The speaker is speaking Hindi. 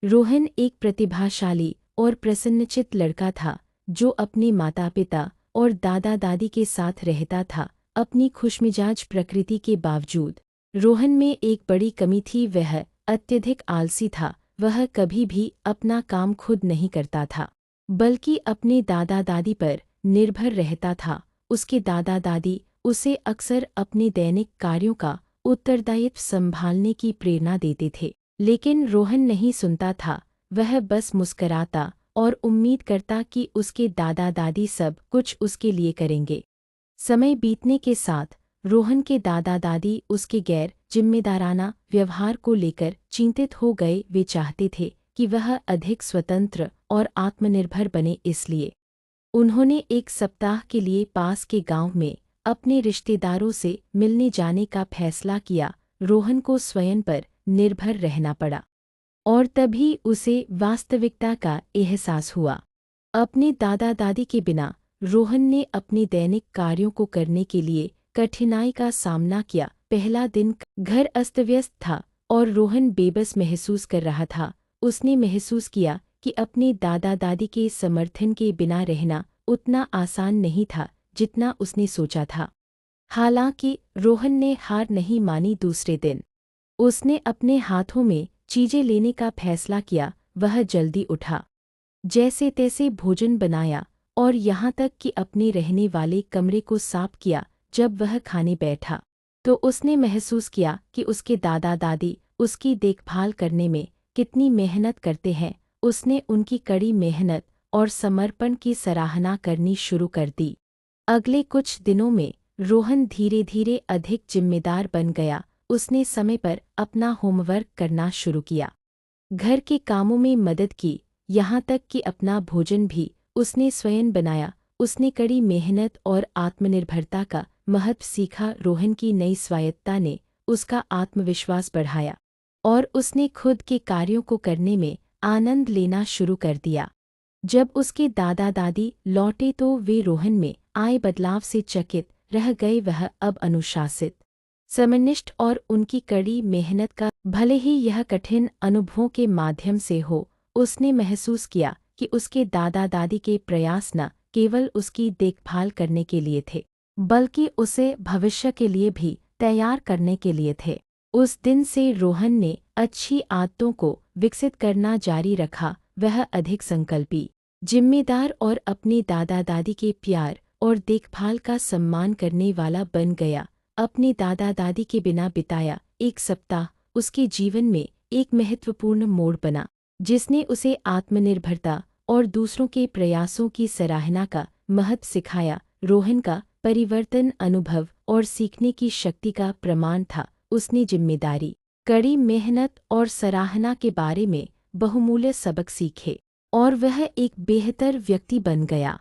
रोहन एक प्रतिभाशाली और प्रसन्नचित्त लड़का था जो अपने माता पिता और दादा दादी के साथ रहता था। अपनी खुशमिजाज प्रकृति के बावजूद रोहन में एक बड़ी कमी थी, वह अत्यधिक आलसी था। वह कभी भी अपना काम खुद नहीं करता था बल्कि अपने दादा दादी पर निर्भर रहता था। उसके दादा दादी उसे अक्सर अपने दैनिक कार्यों का उत्तरदायित्व संभालने की प्रेरणा देते थे, लेकिन रोहन नहीं सुनता था। वह बस मुस्कराता और उम्मीद करता कि उसके दादा दादी सब कुछ उसके लिए करेंगे। समय बीतने के साथ रोहन के दादा दादी उसके गैर जिम्मेदाराना व्यवहार को लेकर चिंतित हो गए। वे चाहते थे कि वह अधिक स्वतंत्र और आत्मनिर्भर बने, इसलिए उन्होंने एक सप्ताह के लिए पास के गांव में अपने रिश्तेदारों से मिलने जाने का फैसला किया। रोहन को स्वयं पर निर्भर रहना पड़ा और तभी उसे वास्तविकता का एहसास हुआ। अपने दादा दादी के बिना रोहन ने अपने दैनिक कार्यों को करने के लिए कठिनाई का सामना किया। पहला दिन घर अस्तव्यस्त था और रोहन बेबस महसूस कर रहा था। उसने महसूस किया कि अपने दादा दादी के समर्थन के बिना रहना उतना आसान नहीं था जितना उसने सोचा था। हालांकि रोहन ने हार नहीं मानी। दूसरे दिन उसने अपने हाथों में चीजें लेने का फैसला किया। वह जल्दी उठा, जैसे तैसे भोजन बनाया और यहाँ तक कि अपने रहने वाले कमरे को साफ किया। जब वह खाने बैठा तो उसने महसूस किया कि उसके दादा दादी उसकी देखभाल करने में कितनी मेहनत करते हैं। उसने उनकी कड़ी मेहनत और समर्पण की सराहना करनी शुरू कर दी। अगले कुछ दिनों में रोहन धीरे धीरे अधिक जिम्मेदार बन गया। उसने समय पर अपना होमवर्क करना शुरू किया, घर के कामों में मदद की, यहाँ तक कि अपना भोजन भी उसने स्वयं बनाया। उसने कड़ी मेहनत और आत्मनिर्भरता का महत्व सीखा। रोहन की नई स्वायत्तता ने उसका आत्मविश्वास बढ़ाया और उसने खुद के कार्यों को करने में आनंद लेना शुरू कर दिया। जब उसके दादा दादी लौटे तो वे रोहन में आए बदलाव से चकित रह गए। वह अब अनुशासित, समनिष्ठ और उनकी कड़ी मेहनत का, भले ही यह कठिन अनुभवों के माध्यम से हो, उसने महसूस किया कि उसके दादा दादी के प्रयास न केवल उसकी देखभाल करने के लिए थे बल्कि उसे भविष्य के लिए भी तैयार करने के लिए थे। उस दिन से रोहन ने अच्छी आदतों को विकसित करना जारी रखा। वह अधिक संकल्पी, जिम्मेदार और अपने दादा दादी के प्यार और देखभाल का सम्मान करने वाला बन गया। अपने दादा दादी के बिना बिताया एक सप्ताह उसके जीवन में एक महत्वपूर्ण मोड़ बना, जिसने उसे आत्मनिर्भरता और दूसरों के प्रयासों की सराहना का महत्व सिखाया। रोहन का परिवर्तन अनुभव और सीखने की शक्ति का प्रमाण था। उसने जिम्मेदारी, कड़ी मेहनत और सराहना के बारे में बहुमूल्य सबक सीखे और वह एक बेहतर व्यक्ति बन गया।